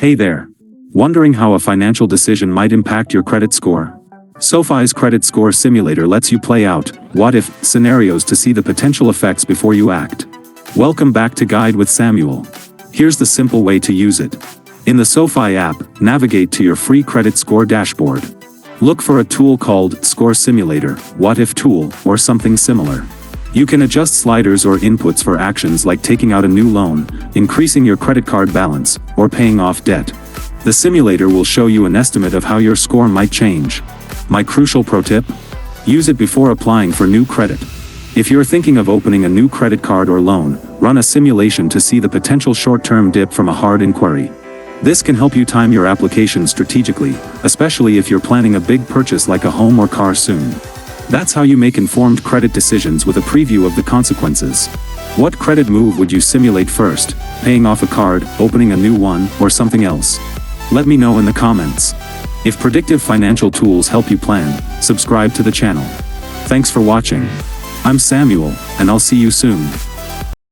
Hey there. Wondering how a financial decision might impact your credit score? SoFi's Credit Score Simulator lets you play out what-if scenarios to see the potential effects before you act. Welcome back to Guide with Samuel. Here's the simple way to use it. In the SoFi app, navigate to your free credit score dashboard. Look for a tool called Score Simulator, What-If Tool, or something similar. You can adjust sliders or inputs for actions like taking out a new loan, increasing your credit card balance, or paying off debt. The simulator will show you an estimate of how your score might change. My crucial pro tip? Use it before applying for new credit. If you're thinking of opening a new credit card or loan, run a simulation to see the potential short-term dip from a hard inquiry. This can help you time your application strategically, especially if you're planning a big purchase like a home or car soon. That's how you make informed credit decisions with a preview of the consequences. What credit move would you simulate first? Paying off a card, opening a new one, or something else? Let me know in the comments. If predictive financial tools help you plan, subscribe to the channel. Thanks for watching. I'm Samuel, and I'll see you soon.